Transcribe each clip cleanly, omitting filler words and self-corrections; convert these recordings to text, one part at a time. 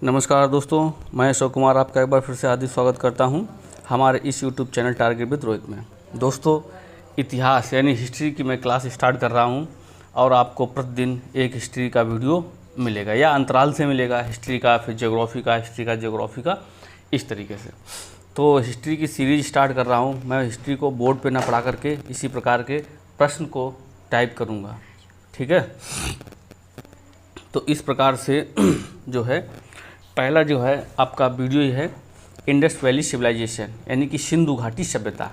नमस्कार दोस्तों, मैं अशोक कुमार आपका एक बार फिर से हार्दिक स्वागत करता हूं हमारे इस YouTube channel target with Rohit में। दोस्तों, इतिहास यानी हिस्ट्री की मैं क्लास स्टार्ट कर रहा हूं और आपको प्रतिदिन एक हिस्ट्री का वीडियो मिलेगा या अंतराल से मिलेगा, हिस्ट्री का, फिर ज्योग्राफी का, इस तरीके से। तो हिस्ट्री की सीरीज स्टार्ट कर रहा हूँ। मैं हिस्ट्री को बोर्ड पर ना पढ़ा करके इसी प्रकार के प्रश्न को टाइप करूँगा, ठीक है। तो इस प्रकार से जो है पहला जो है आपका वीडियो ही है इंडस वैली सिविलाइजेशन यानी कि सिंधु घाटी सभ्यता।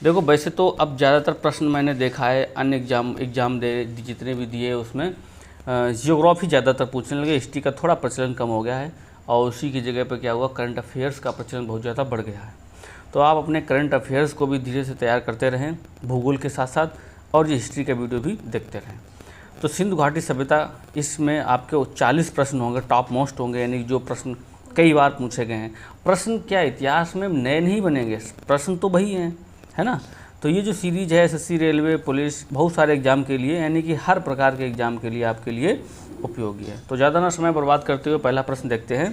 देखो, वैसे तो अब ज़्यादातर प्रश्न मैंने देखा है अन्य एग्ज़ाम जितने भी दिए उसमें जियोग्राफी ज़्यादातर पूछने लगे, हिस्ट्री का थोड़ा प्रचलन कम हो गया है और उसी की जगह पर क्या हुआ, करंट अफेयर्स का प्रचलन बहुत ज़्यादा बढ़ गया है। तो आप अपने करंट अफेयर्स को भी धीरे से तैयार करते रहें भूगोल के साथ साथ, और ये हिस्ट्री का वीडियो भी देखते रहें। तो सिंधु घाटी सभ्यता, इसमें आपके 40 प्रश्न होंगे, टॉप मोस्ट होंगे, यानी जो प्रश्न कई बार पूछे गए हैं। प्रश्न क्या इतिहास में नए नहीं बनेंगे, प्रश्न तो वही हैं, है ना। तो ये जो सीरीज है एसएससी, रेलवे, पुलिस, बहुत सारे एग्जाम के लिए, यानी कि हर प्रकार के एग्जाम के लिए आपके लिए उपयोगी है। तो ज़्यादा ना समय बर्बाद करते हुए पहला प्रश्न देखते हैं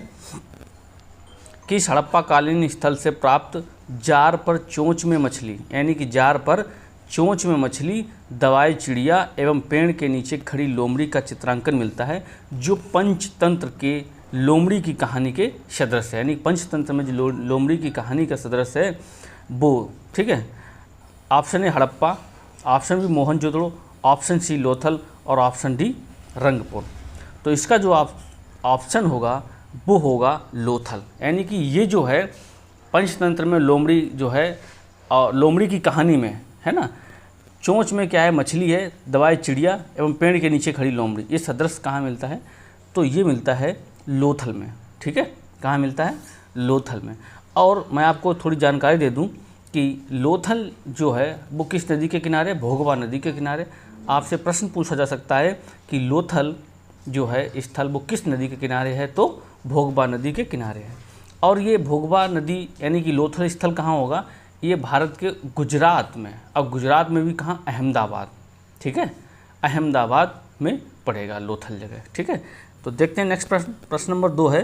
कि हड़प्पाकालीन स्थल से प्राप्त जार पर चोंच में मछली, यानी कि जार पर चोंच में मछली, दवाई चिड़िया एवं पेड़ के नीचे खड़ी लोमड़ी का चित्रांकन मिलता है, जो पंचतंत्र के लोमड़ी की कहानी के सदृश है। यानी पंचतंत्र में जो लोमड़ी की कहानी का सदृश है वो, ठीक है। Option A Harappa, option B Mohenjo-daro, option C Lothal और ऑप्शन डी रंगपुर। तो इसका जो ऑप्शन होगा वो होगा लोथल। यानी कि ये जो है पंचतंत्र में लोमड़ी जो है, लोमड़ी की कहानी में, है ना, चोंच में क्या है, मछली है, दवाई चिड़िया एवं पेड़ के नीचे खड़ी लोमड़ी, ये सदृश कहाँ मिलता है, तो ये मिलता है लोथल में, ठीक है। कहाँ मिलता है, लोथल में। और मैं आपको थोड़ी जानकारी दे दूं कि लोथल जो है वो किस नदी के किनारे, भोगवा नदी के किनारे। आपसे प्रश्न पूछा जा सकता है कि लोथल जो है स्थल वो किस नदी के किनारे है, तो भोगवा नदी के किनारे है। और ये भोगवा नदी यानी कि लोथल स्थल कहाँ होगा, ये भारत के गुजरात में, अब गुजरात में भी कहाँ, अहमदाबाद, ठीक है, अहमदाबाद में पड़ेगा लोथल जगह, ठीक है। तो देखते हैं नेक्स्ट प्रश्न। प्रश्न नंबर 2 है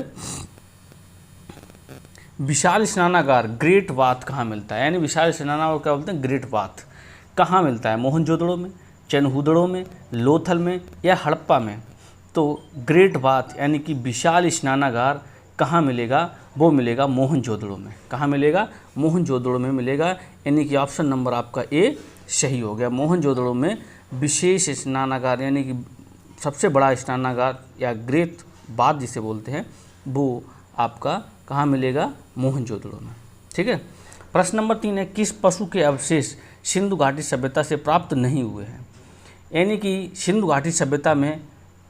विशाल स्नानागार ग्रेट बाथ कहाँ मिलता है, यानी विशाल स्नानागार क्या बोलते हैं, ग्रेट बाथ कहाँ मिलता है, मोहनजोदड़ो में, चनहूदड़ो में, लोथल में या हड़प्पा में। तो ग्रेट बाथ यानी कि विशाल स्नानागार कहाँ मिलेगा, वो मिलेगा मोहनजोदड़ो में। कहाँ मिलेगा, मोहनजोदड़ो में मिलेगा, यानी कि ऑप्शन नंबर आपका ए सही हो गया। मोहनजोदड़ो में विशेष स्नानागार यानी कि सबसे बड़ा स्नानागार या ग्रेट बाथ जिसे बोलते हैं, वो आपका कहाँ मिलेगा, मोहनजोदड़ो में, ठीक है। प्रश्न नंबर 3 है किस पशु के अवशेष सिंधु घाटी सभ्यता से प्राप्त नहीं हुए हैं, यानी कि सिंधु घाटी सभ्यता में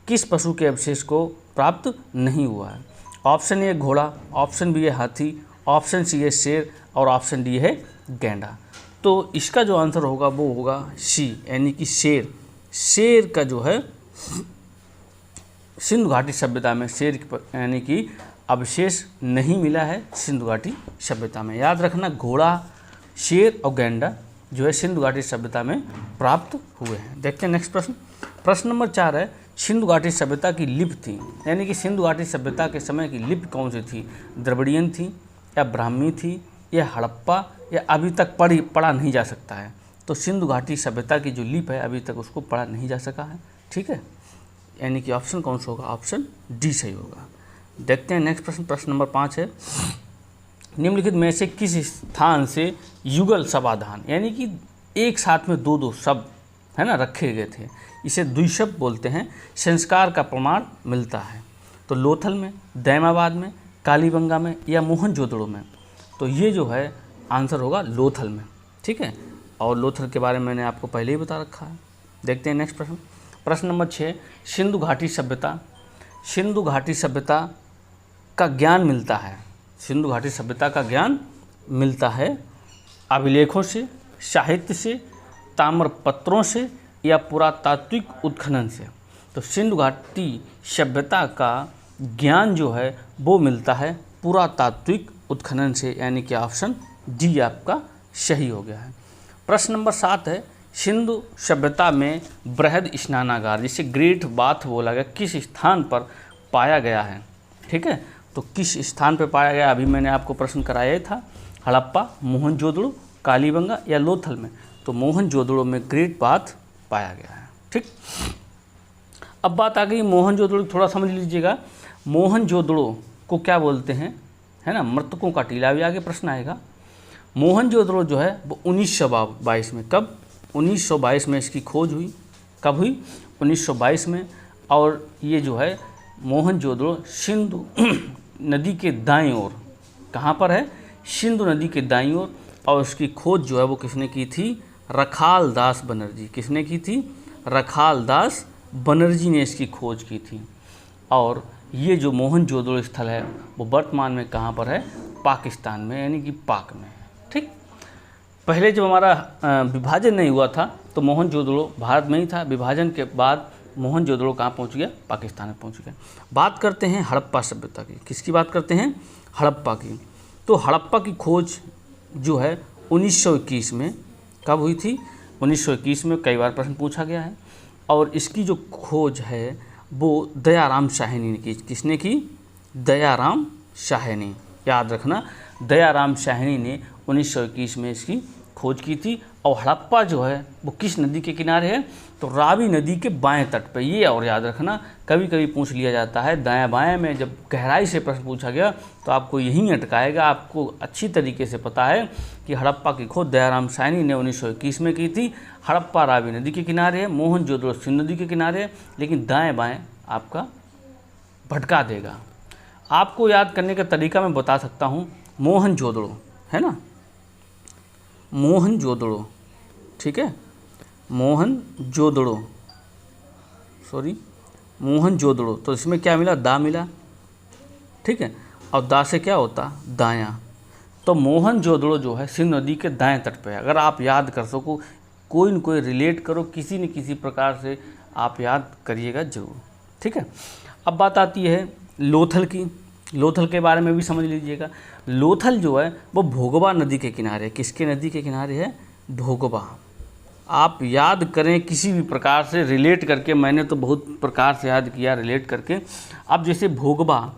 किस पशु के अवशेष को प्राप्त नहीं हुआ है। ऑप्शन ए घोड़ा, ऑप्शन बी है हाथी, ऑप्शन सी है शेर और ऑप्शन डी है गैंडा। तो इसका जो आंसर होगा वो होगा सी, यानी कि शेर। शेर का जो है सिंधु घाटी सभ्यता में शेर यानी कि अवशेष नहीं मिला है सिंधु घाटी सभ्यता में। याद रखना, घोड़ा, शेर और गैंडा जो है सिंधु घाटी सभ्यता में प्राप्त हुए हैं। देखते हैं नेक्स्ट प्रश्न। प्रश्न नंबर 4 है सिंधु घाटी सभ्यता की लिपि थी, यानी कि सिंधु घाटी सभ्यता के समय की लिपि कौन सी थी, द्रविड़ियन थी या ब्राह्मी थी या हड़प्पा या अभी तक पढ़ा नहीं जा सकता है। तो सिंधु घाटी सभ्यता की जो लिपि है अभी तक उसको पढ़ा नहीं जा सका है, ठीक है। यानी कि ऑप्शन कौन सा होगा, ऑप्शन डी सही होगा। देखते हैं नेक्स्ट प्रश्न। प्रश्न नंबर 5 है निम्नलिखित में से किस स्थान से युगल शब्दान, यानी कि एक साथ में दो शब्द, है ना, रखे गए थे, इसे द्विशब्द बोलते हैं, संस्कार का प्रमाण मिलता है। तो लोथल में, दैमाबाद में, कालीबंगा में या मोहनजोदड़ो में। तो ये जो है आंसर होगा लोथल में, ठीक है। और लोथल के बारे में मैंने आपको पहले ही बता रखा है। देखते हैं नेक्स्ट प्रश्न। प्रश्न नंबर 6 सिंधु घाटी सभ्यता, सिंधु घाटी सभ्यता का ज्ञान मिलता है, सिंधु घाटी सभ्यता का ज्ञान मिलता है अभिलेखों से, साहित्य से, ताम्रपत्रों से या पुरातात्विक उत्खनन से। तो सिंधु घाटी सभ्यता का ज्ञान जो है वो मिलता है पुरातात्विक उत्खनन से, यानी कि ऑप्शन डी आपका सही हो गया है। प्रश्न नंबर 7 है सिंधु सभ्यता में बृहद स्नानागार जिसे ग्रेट बाथ बोला गया किस स्थान पर पाया गया है, ठीक है। तो किस स्थान पर पाया गया? अभी मैंने आपको प्रश्न कराया ही था, हड़प्पा, मोहनजोदड़ो, कालीबंगा या लोथल में। तो मोहनजोदड़ो में ग्रेट बाथ पाया गया है। ठीक, अब बात आ गई मोहनजोदड़ो, थोड़ा समझ लीजिएगा। मोहनजोदड़ो को क्या बोलते हैं, है ना, मृतकों का टीला, भी आगे प्रश्न आएगा। मोहनजोदड़ो जो है वो 1922 में, कब? 1922 में इसकी खोज हुई। कब हुई? 1922 में। और ये जो है मोहनजोदड़ो सिंधु नदी के दाईं ओर, कहाँ पर है? सिंधु नदी के दाईं ओर। और इसकी खोज जो है वो किसने की थी? रखाल दास बनर्जी। किसने की थी? रखाल दास बनर्जी ने इसकी खोज की थी। और ये जो मोहनजोदड़ो स्थल है वो वर्तमान में कहाँ पर है? पाकिस्तान में, यानी कि पाक में। ठीक, पहले जब हमारा विभाजन नहीं हुआ था तो मोहनजोदड़ो भारत में ही था। विभाजन के बाद मोहनजोदड़ो कहाँ पहुँच गया? पाकिस्तान में पहुँच गया। बात करते हैं हड़प्पा सभ्यता की। किसकी बात करते हैं? हड़प्पा की। तो हड़प्पा की खोज जो है 1921 में, कब हुई थी? 1921 में। कई बार प्रश्न पूछा गया है। और इसकी जो खोज है वो दयाराम शाहनी ने की। किसने की? दयाराम शाहनी। याद रखना, दयाराम शाहनी ने 1921 में इसकी खोज की थी। और हड़प्पा जो है वो किस नदी के किनारे है? तो रावी नदी के बाएं तट पे। ये और याद रखना, कभी कभी पूछ लिया जाता है दायां बाएं में, जब गहराई से प्रश्न पूछा गया तो आपको यहीं अटकाएगा। आपको अच्छी तरीके से पता है कि हड़प्पा की खोज दयाराम शाहनी ने 1921 में की थी। हड़प्पा रावी नदी के किनारे है, मोहनजोदड़ो सिंधु नदी के किनारे है, लेकिन दाएँ बाएँ आपका भटका देगा। आपको याद करने का तरीका मैं बता सकता हूँ। मोहनजोदड़ो है ना, मोहनजोदड़ो, ठीक है, मोहनजोदड़ो, सॉरी मोहनजोदड़ो, तो इसमें क्या मिला? दा मिला, ठीक है। और दा से क्या होता? दायां। तो मोहनजोदड़ो जो है सिंधु नदी के दाएं तट पे है। अगर आप याद कर सको, कोई न कोई रिलेट करो, किसी न किसी प्रकार से आप याद करिएगा जरूर, ठीक है। अब बात आती है लोथल की। लोथल के बारे में भी समझ लीजिएगा। लोथल जो है वो भोगवा नदी के किनारे है। किसके नदी के किनारे है? भोगवा। आप याद करें किसी भी प्रकार से रिलेट करके, मैंने तो बहुत प्रकार से याद किया रिलेट करके। अब जैसे भोगवा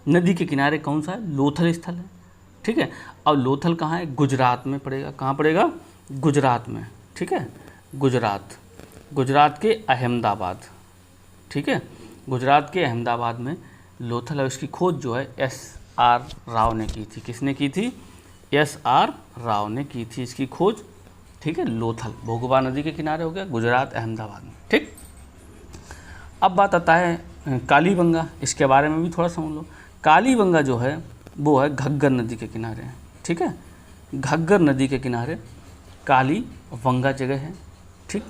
नदी के किनारे कौन सा है? लोथल स्थल है, ठीक है। और लोथल कहाँ है? गुजरात में पड़ेगा। कहाँ पड़ेगा? गुजरात में, ठीक है। गुजरात, गुजरात के अहमदाबाद, ठीक है। गुजरात के अहमदाबाद में लोथल है। उसकी खोज जो है S.R. राव ने की थी। किसने की थी? S.R. राव ने की थी इसकी खोज, ठीक है। लोथल भोगवा नदी के किनारे हो गया, गुजरात अहमदाबाद में, ठीक। अब बात आता है कालीबंगा। इसके बारे में भी थोड़ा समझ लो। कालीबंगा जो है वो है घग्गर नदी के किनारे, ठीक है। घग्गर नदी के किनारे कालीबंगा जगह है, ठीक।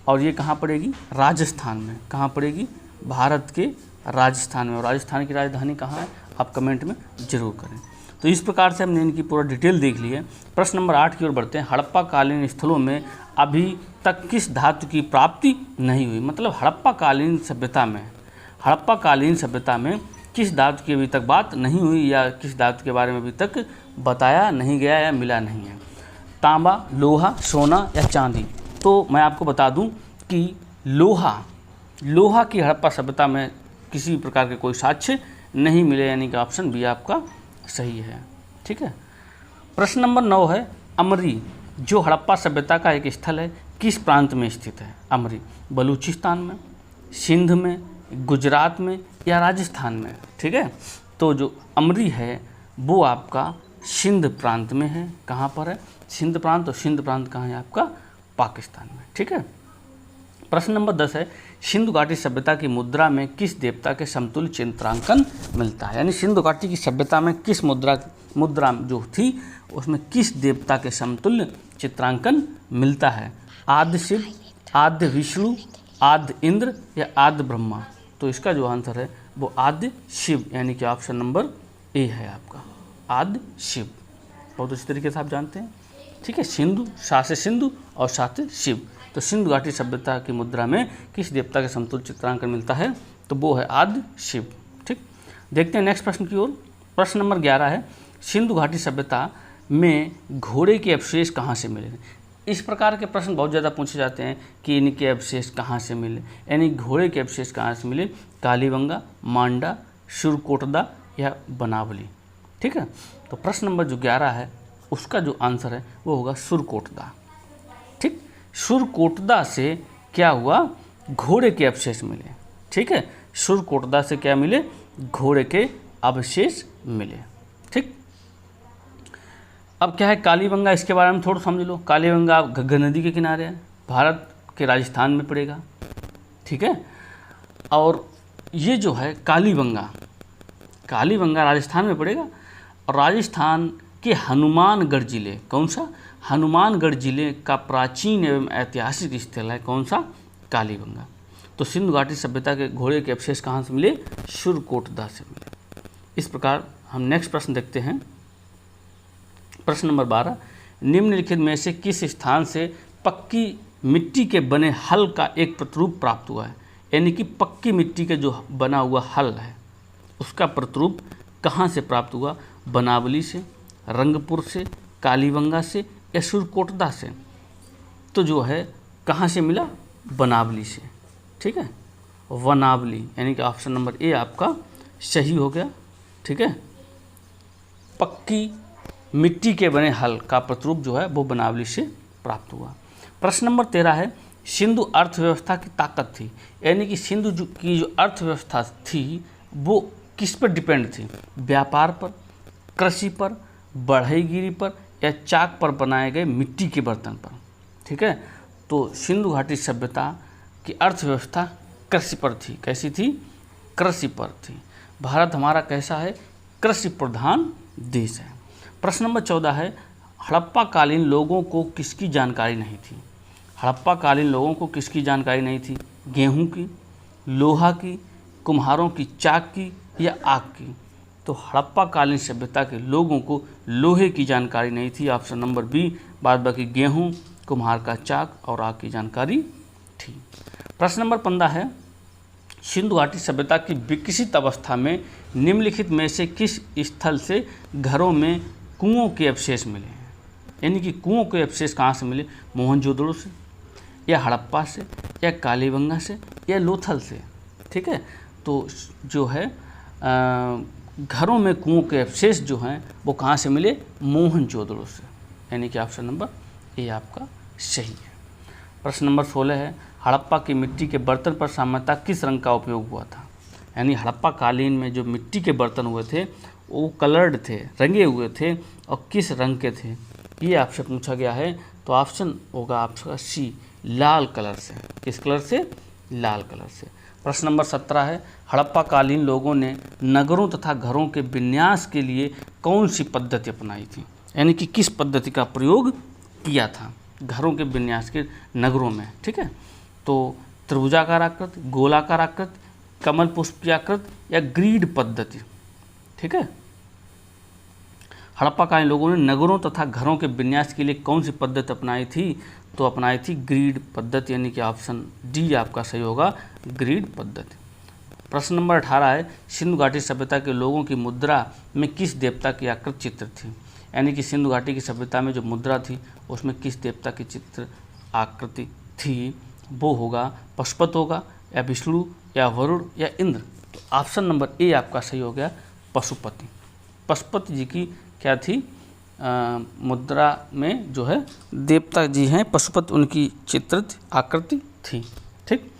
और ये कहाँ पड़ेगी? राजस्थान में। कहाँ पड़ेगी? भारत के राजस्थान में। और राजस्थान की राजधानी कहाँ है? आप कमेंट में जरूर करें। तो इस प्रकार से हमने इनकी पूरा डिटेल देख ली है। प्रश्न नंबर 8 की ओर बढ़ते हैं। हड़प्पा कालीन स्थलों में अभी तक किस धातु की प्राप्ति नहीं हुई? मतलब हड़प्पा कालीन सभ्यता में, हड़प्पा कालीन सभ्यता में किस धातु की अभी तक बात नहीं हुई, या किस धातु के बारे में अभी तक बताया नहीं गया या मिला नहीं है? तांबा, लोहा, सोना या चांदी? तो मैं आपको बता दूं कि लोहा की हड़प्पा सभ्यता में किसी भी प्रकार के कोई साक्ष्य नहीं मिले, यानी कि ऑप्शन बी आपका सही है, ठीक है। प्रश्न नंबर 9 है अमरी, जो हड़प्पा सभ्यता का एक स्थल है, किस प्रांत में स्थित है? अमरी बलूचिस्तान में, सिंध में, गुजरात में या राजस्थान में, ठीक है। तो जो अमरी है वो आपका सिंध प्रांत में है। कहाँ पर है? सिंध प्रांत। और सिंध प्रांत कहाँ है? आपका पाकिस्तान में, ठीक है। प्रश्न नंबर 10 है सिंधु घाटी सभ्यता की मुद्रा में किस देवता के समतुल्य चित्रांकन मिलता है? यानी सिंधु घाटी की सभ्यता में किस मुद्रा जो थी उसमें किस देवता के समतुल्य चित्रांकन मिलता है? आद्य शिव, आद्य विष्णु, आद्य इंद्र या आद्य ब्रह्मा? तो इसका जो आंसर है वो आद्य शिव, यानी कि ऑप्शन नंबर ए है आपका, आद्य शिव। बहुत अच्छी तरीके से आप जानते हैं, ठीक है। सिंधु, सा से सिंधु और सा से शिव। तो सिंधु घाटी सभ्यता की मुद्रा में किस देवता के समतुल्य चित्रांकन मिलता है? तो वो है आद्य शिव, ठीक। देखते हैं नेक्स्ट प्रश्न की ओर। प्रश्न नंबर 11 है सिंधु घाटी सभ्यता में घोड़े के अवशेष कहाँ से मिले? इस प्रकार के प्रश्न बहुत ज़्यादा पूछे जाते हैं कि इनके अवशेष कहाँ से मिले, यानी घोड़े के अवशेष कहाँ से मिले? कालीबंगा, मांडा, सुरकोटदा या बनावली। ठीक है, तो प्रश्न नंबर जो 11 है उसका जो आंसर है वो होगा सुरकोटदा। ठीक, सुरकोटदा से क्या हुआ, घोड़े के अवशेष मिले। ठीक है, सुरकोटदा से क्या मिले, घोड़े के अवशेष मिले। ठीक, अब क्या है कालीबंगा, इसके बारे में थोड़ा समझ लो। कालीबंगा घग्गर नदी के किनारे है, भारत के राजस्थान में पड़ेगा। ठीक है, और ये जो है कालीबंगा, कालीबंगा राजस्थान में पड़ेगा और राजस्थान के हनुमानगढ़ जिले, कौन सा, हनुमानगढ़ जिले का प्राचीन एवं ऐतिहासिक स्थल है कौन सा, कालीबंगा। तो सिंधु घाटी सभ्यता के घोड़े के अवशेष कहाँ से मिले, सुरकोटदा से मिले। इस प्रकार हम नेक्स्ट प्रश्न देखते हैं। प्रश्न नंबर 12, निम्नलिखित में से किस स्थान से पक्की मिट्टी के बने हल का एक प्रतिरूप प्राप्त हुआ है। यानी कि पक्की मिट्टी के जो बना हुआ हल है उसका प्रतिरूप कहाँ से प्राप्त हुआ, बनावली से, रंगपुर से, कालीबंगा से या सुरकोटदा से। तो जो है कहाँ से मिला, बनावली से। ठीक है, वनावली, यानी कि ऑप्शन नंबर ए आपका सही हो गया। ठीक है, पक्की मिट्टी के बने हल का प्रतिरूप जो है वो बनावली से प्राप्त हुआ। प्रश्न नंबर 13 है, सिंधु अर्थव्यवस्था की ताकत थी। यानी कि सिंधु की जो अर्थव्यवस्था थी वो किस पर डिपेंड थी, व्यापार पर, कृषि पर, बढ़ईगिरी पर या चाक पर बनाए गए मिट्टी के बर्तन पर। ठीक है, तो सिंधु घाटी सभ्यता की अर्थव्यवस्था कृषि पर थी। कैसी थी, कृषि पर थी। भारत हमारा कैसा है, कृषि प्रधान देश है। प्रश्न नंबर 14 है, हड़प्पा कालीन लोगों को किसकी जानकारी नहीं थी। हड़प्पा कालीन लोगों को किसकी जानकारी नहीं थी, गेहूं की, लोहा की, कुम्हारों की चाक की या आग की। तो हड़प्पा कालीन सभ्यता के लोगों को लोहे की जानकारी नहीं थी, ऑप्शन नंबर बी। बाद बाकी गेहूं, कुम्हार का चाक और आग की जानकारी थी। प्रश्न नंबर 15 है, सिंधु घाटी सभ्यता की विकसित अवस्था में निम्नलिखित में से किस स्थल से घरों में कुओं के अवशेष मिले हैं। यानी कि कुओं के अवशेष कहाँ से मिले, मोहनजोदड़ो से या हड़प्पा से या कालीबंगा से या लोथल से। ठीक है, तो जो है घरों में कुओं के अवशेष जो हैं वो कहाँ से मिले, मोहनजोदड़ो से। यानी कि ऑप्शन नंबर ए आपका सही है। प्रश्न नंबर 16 है, हड़प्पा की मिट्टी के बर्तन पर सामान्यतः किस रंग का उपयोग हुआ था। यानी हड़प्पा कालीन में जो मिट्टी के बर्तन हुए थे वो कलर्ड थे, रंगे हुए थे, और किस रंग के थे ये आपसे पूछा गया है। तो ऑप्शन होगा आपका सी, लाल कलर से। किस कलर से, लाल कलर से। प्रश्न नंबर 17 है, हड़प्पा कालीन लोगों ने नगरों तथा घरों के विन्यास के लिए कौन सी पद्धति अपनाई थी। यानी कि किस पद्धति का प्रयोग किया था घरों के विन्यास के नगरों में। ठीक है, तो त्रिभुजाकार आकृति, गोलाकार आकृति, कमल पुष्पीयाकृत या ग्रीड पद्धति। ठीक है, हड़प्पा कालीन लोगों ने नगरों तथा घरों के विन्यास के लिए कौन सी पद्धति अपनाई थी, तो अपनाई थी ग्रीड पद्धति। यानी कि ऑप्शन डी आपका सही होगा, ग्रीड पद्धति। प्रश्न नंबर 18 है, सिंधु घाटी सभ्यता के लोगों की मुद्रा में किस देवता की आकृति चित्र थी। यानी कि सिंधु घाटी की सभ्यता में जो मुद्रा थी उसमें किस देवता की चित्र आकृति थी, वो होगा पशुपत होगा या विष्णु या वरुण या इंद्र। तो ऑप्शन नंबर ए आपका सही हो गया, पशुपति। पशुपति जी की क्या थी, मुद्रा में जो है देवता जी हैं पशुपति, उनकी चित्रित आकृति थी। ठीक,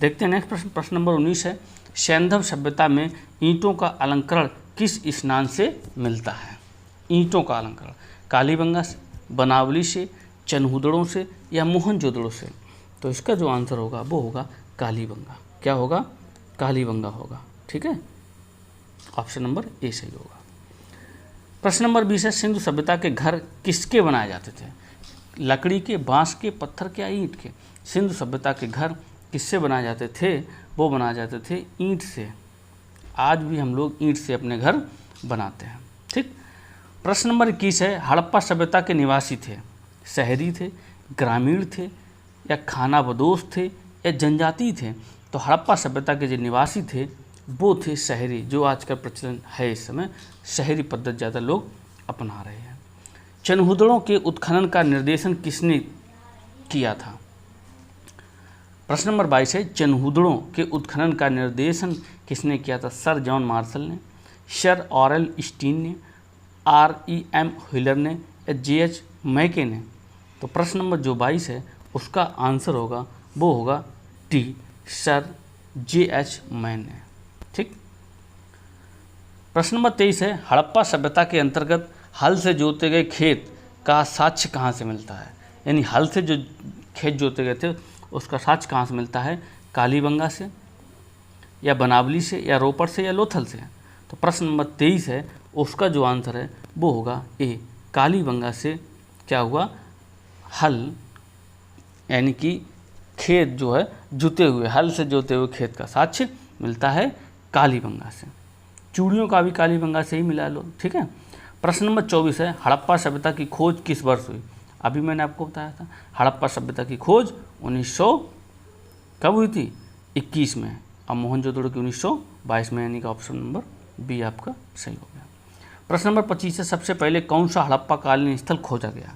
देखते हैं नेक्स्ट प्रश्न। प्रश्न नंबर 19 है, सैंधव सभ्यता में ईंटों का अलंकरण किस स्नान से मिलता है। ईंटों का अलंकरण कालीबंगा से, बनावली से, चनहुदड़ों से या मोहनजोदड़ो से। तो इसका जो आंसर होगा वो होगा कालीबंगा। क्या होगा, कालीबंगा होगा। ठीक है, ऑप्शन नंबर ए सही होगा। प्रश्न नंबर 20 है, सिंधु सभ्यता के घर किसके बनाए जाते थे। लकड़ी के, बांस के, पत्थर के या ईंट के। सिंधु सभ्यता के घर किससे बनाए जाते थे, वो बनाए जाते थे ईंट से। आज भी हम लोग ईंट से अपने घर बनाते हैं। ठीक, प्रश्न नंबर 21 है, हड़प्पा सभ्यता के निवासी थे, शहरी थे, ग्रामीण थे या खानाबदोश थे या जनजातीय थे। तो हड़प्पा सभ्यता के जो निवासी थे वो थे शहरी, जो आजकल प्रचलन है इस समय, शहरी पद्धति ज़्यादा लोग अपना रहे हैं। चनहुदड़ों के उत्खनन का निर्देशन किसने किया था। प्रश्न नंबर 22 है, चनहुदड़ों के उत्खनन का निर्देशन किसने किया था। सर जॉन मार्शल ने, सर ऑरेल स्टीन ने, REM व्हीलर ने या JH मैके ने? तो प्रश्न नंबर जो 22 है उसका आंसर होगा वो होगा डी, सर JH मैन ने। ठीक। प्रश्न नंबर 23 है हड़प्पा सभ्यता के अंतर्गत हल से जोते गए खेत का साक्ष्य कहाँ से मिलता है? यानी हल से जो खेत जोते गए थे उसका साक्ष्य कहाँ से मिलता है? कालीबंगा से या बनावली से या रोपड़ से या लोथल से? तो प्रश्न नंबर 23 है उसका जो आंसर है वो होगा ए, कालीबंगा से क्या हुआ? हल यानी कि खेत जो है जुते हुए, हल से जोते हुए खेत का साक्ष्य मिलता है कालीबंगा से। चूड़ियों का भी कालीबंगा से ही मिला लो। ठीक है। प्रश्न नंबर 24 है हड़प्पा सभ्यता की खोज किस वर्ष हुई? अभी मैंने आपको बताया था हड़प्पा सभ्यता की खोज 1900 कब हुई थी? 21 में। अब मोहनजोदड़ो की 1922 में, यानी कि ऑप्शन नंबर बी आपका सही हो गया। प्रश्न नंबर 25 है सबसे पहले कौन सा हड़प्पा कालीन स्थल खोजा गया?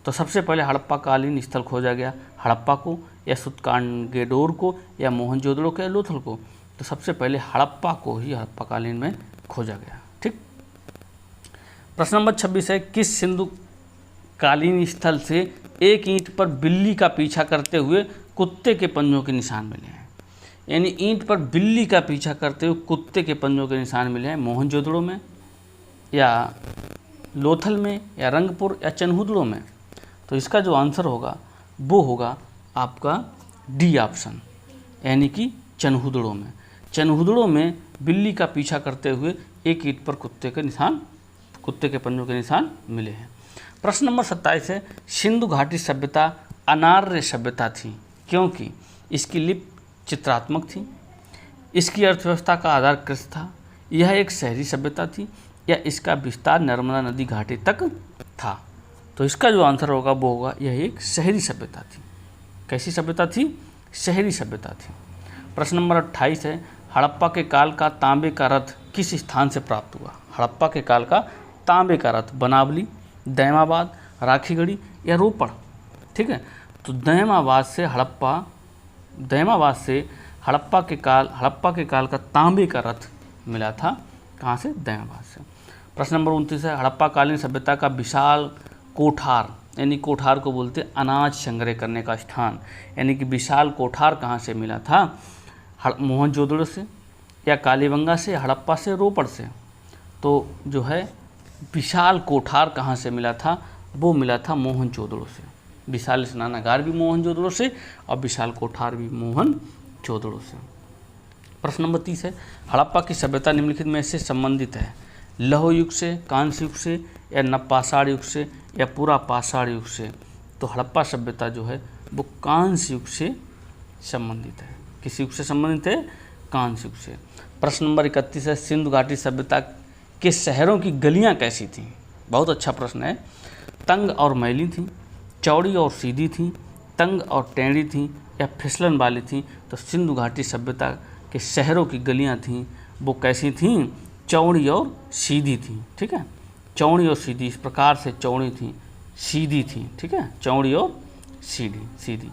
तो सबसे पहले हड़प्पा कालीन स्थल खोजा गया हड़प्पा को या सुतकानगेडोर को या मोहनजोदड़ो को या लोथल को? तो सबसे पहले हड़प्पा को ही हड़प्पा कालीन में खोजा गया। ठीक। प्रश्न नंबर 26 है किस सिंधु कालीन स्थल से एक ईंट पर बिल्ली का पीछा करते हुए कुत्ते के पंजों के निशान मिले हैं? यानी ईंट पर बिल्ली का पीछा करते हुए कुत्ते के पंजों के निशान मिले हैं मोहनजोदड़ो में या लोथल में या रंगपुर या चनहुदड़ो में? तो इसका जो आंसर होगा वो होगा आपका डी ऑप्शन, यानी कि चनहुदड़ो में। चनहुदड़ो में बिल्ली का पीछा करते हुए एक ईंट पर कुत्ते के पंजों के निशान मिले हैं। प्रश्न नंबर 27 है सिंधु घाटी सभ्यता अनार्य सभ्यता थी क्योंकि इसकी लिपि चित्रात्मक थी, इसकी अर्थव्यवस्था का आधार कृषि था, यह एक शहरी सभ्यता थी या इसका विस्तार नर्मदा नदी घाटी तक था? तो इसका जो आंसर होगा वो होगा यह एक शहरी सभ्यता थी। कैसी सभ्यता थी? शहरी सभ्यता थी। प्रश्न नंबर 28 है हड़प्पा के काल का तांबे का रथ किस स्थान से प्राप्त हुआ? हड़प्पा के काल का तांबे का रथ बनावली, दैमाबाद, राखीगढ़ी या रोपड़? ठीक है। तो दैमाबाद से हड़प्पा के काल का तांबे का रथ मिला था। कहाँ से? दैमाबाद से। प्रश्न नंबर 29 है हड़प्पा कालीन सभ्यता का विशाल कोठार, यानी कोठार को बोलते हैं अनाज संग्रह करने का स्थान, यानी कि विशाल कोठार कहाँ से मिला था? मोहनजोदड़ो से या कालीबंगा से, हड़प्पा से, रोपड़ से? तो जो है विशाल कोठार कहाँ से मिला था? वो मिला था मोहनजोदड़ो से। विशाल स्नानागार भी मोहनजोदड़ो से और विशाल कोठार भी मोहनजोदड़ो से। प्रश्न नंबर 30 है हड़प्पा की सभ्यता निम्नलिखित में से संबंधित है? लौह युग से, कांस्य युग से या नवपाषाण युग से या पूरा पाषाण युग से? तो हड़प्पा सभ्यता जो है वो कांस्य युग से संबंधित है। किस युग से संबंधित है? कांस्य युग से। प्रश्न नंबर 31 है सिंधु घाटी सभ्यता के शहरों की गलियां कैसी थीं? बहुत अच्छा प्रश्न है। तंग और मैली थीं, चौड़ी और सीधी थीं, तंग और टेढ़ी थीं या फिसलन वाली थीं? तो सिंधु घाटी सभ्यता के शहरों की गलियां थीं वो कैसी थीं? चौड़ी और सीधी थीं। ठीक है। चौड़ी और सीधी, इस प्रकार से चौड़ी थीं, सीधी थीं। ठीक है। चौड़ी और सीधी।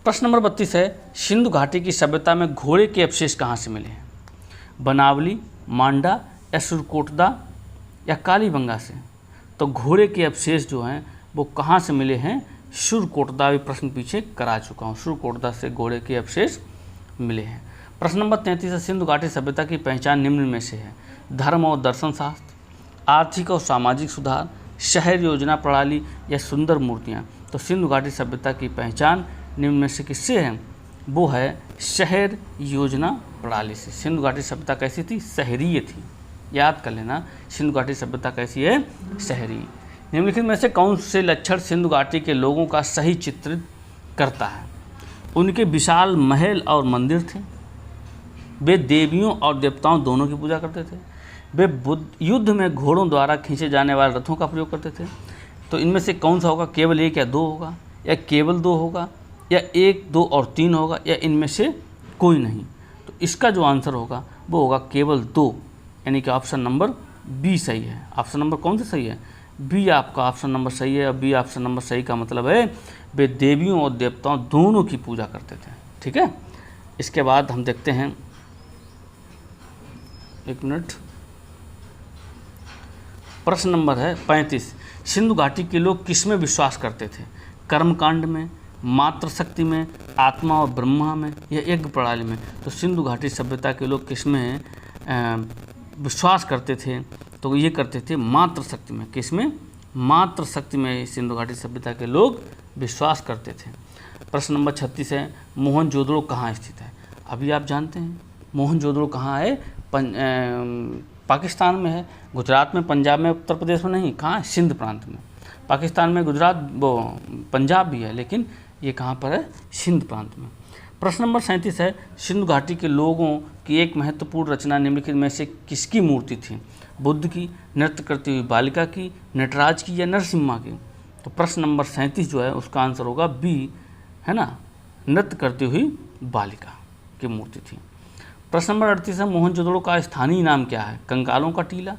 प्रश्न नंबर 32 है सिंधु घाटी की सभ्यता में घोड़े के अवशेष कहाँ से मिले हैं? बनावली, मांडा या सुरकोटदा या कालीबंगा से? तो घोड़े के अवशेष जो हैं वो कहाँ से मिले हैं? सुरकोटदा। भी प्रश्न पीछे करा चुका हूँ, सुरकोटदा से घोड़े के अवशेष मिले हैं। प्रश्न नंबर 33 है सिंधु घाटी सभ्यता की पहचान निम्न में से है? धर्म और दर्शन शास्त्र, आर्थिक और सामाजिक सुधार, शहर योजना प्रणाली या सुंदर मूर्तियाँ? तो सिंधु घाटी सभ्यता की पहचान निम्न में से किससे है? वो है शहर योजना प्रणाली से। सिंधु घाटी सभ्यता कैसी थी? शहरीय थी। याद कर लेना, सिंधु घाटी सभ्यता कैसी है? शहरी। निम्नलिखित में से कौन से लक्षण सिंधु घाटी के लोगों का सही चित्रित करता है? उनके विशाल महल और मंदिर थे, वे देवियों और देवताओं दोनों की पूजा करते थे, वे युद्ध में घोड़ों द्वारा खींचे जाने वाले रथों का प्रयोग करते थे। तो इनमें से कौन सा होगा? केवल 1 या 2 होगा, या केवल 2 होगा, या 1, 2 और 3 होगा, या इनमें से कोई नहीं? तो इसका जो आंसर होगा वो होगा केवल 2, यानी कि ऑप्शन नंबर बी सही है। ऑप्शन नंबर कौन सा सही है? बी आपका ऑप्शन नंबर सही है। और बी ऑप्शन नंबर सही का मतलब है वे देवियों और देवताओं दोनों की पूजा करते थे। ठीक है। इसके बाद हम देखते हैं, एक मिनट, प्रश्न नंबर है 35, सिंधु घाटी के लोग किस में विश्वास करते थे? कर्मकांड में, मातृशक्ति में, आत्मा और ब्रह्मा में, या यज्ञ प्रणाली में? तो सिंधु घाटी सभ्यता के लोग किस में विश्वास करते थे? तो ये करते थे मातृशक्ति में। किस में? मातृशक्ति में सिंधु घाटी सभ्यता के लोग विश्वास करते थे। प्रश्न नंबर 36 है, मोहनजोदड़ो कहाँ स्थित है? अभी आप जानते हैं मोहनजोदड़ो कहाँ है? पाकिस्तान में है, गुजरात में, पंजाब में, उत्तर प्रदेश में नहीं। कहाँ है? सिंध प्रांत में। पाकिस्तान में गुजरात वो पंजाब भी है, लेकिन ये कहाँ पर है? सिंध प्रांत में। प्रश्न नंबर 37 है, सिंधु घाटी के लोगों की एक महत्वपूर्ण रचना निम्नलिखित में से किसकी मूर्ति थी? बुद्ध की, नृत्य करती हुई बालिका की, नटराज की, या नरसिम्हा की? तो प्रश्न नंबर 37 जो है उसका आंसर होगा बी, है ना, नृत्य करती हुई बालिका की मूर्ति थी। प्रश्न नंबर 38 है, मोहनजोदड़ो का स्थानीय नाम क्या है? कंकालों का टीला,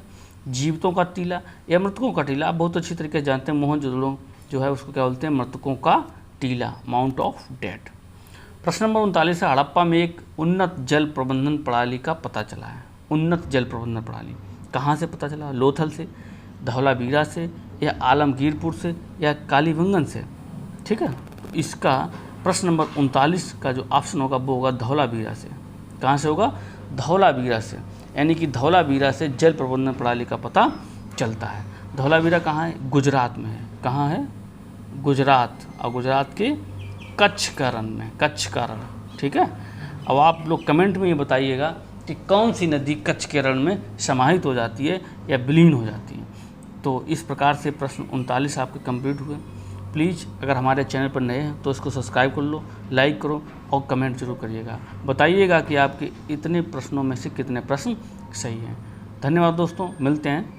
जीवितों का टीला, या मृतकों का टीला? आप बहुत अच्छी तरीके से जानते हैं मोहनजोदड़ो जो है उसको क्या बोलते हैं? मृतकों का टीला, माउंट ऑफ डेड। प्रश्न नंबर 39 है, हड़प्पा में एक उन्नत जल प्रबंधन प्रणाली का पता चला है। उन्नत जल प्रबंधन प्रणाली कहाँ से पता चला? लोथल से, धौलावीरा से, या आलमगीरपुर से, या कालीबंगन से? ठीक है, इसका प्रश्न नंबर 39 का जो ऑप्शन होगा वो होगा धौलावीरा से। कहाँ से होगा? धौलावीरा से, यानी कि धौलावीरा से जल प्रबंधन प्रणाली का पता चलता है। धौलावीरा कहाँ है? गुजरात में है। कहाँ है? गुजरात, और गुजरात के कच्छ का रण में, कच्छ का रण। ठीक है, अब आप लोग कमेंट में ये बताइएगा कि कौन सी नदी कच्छ के रण में समाहित हो जाती है या विलीन हो जाती है। तो इस प्रकार से प्रश्न 39 आपके कंप्लीट हुए। प्लीज़ अगर हमारे चैनल पर नए हैं तो इसको सब्सक्राइब कर लो, लाइक करो और कमेंट जरूर करिएगा। बताइएगा कि आपके इतने प्रश्नों में से कितने प्रश्न सही हैं। धन्यवाद दोस्तों, मिलते हैं।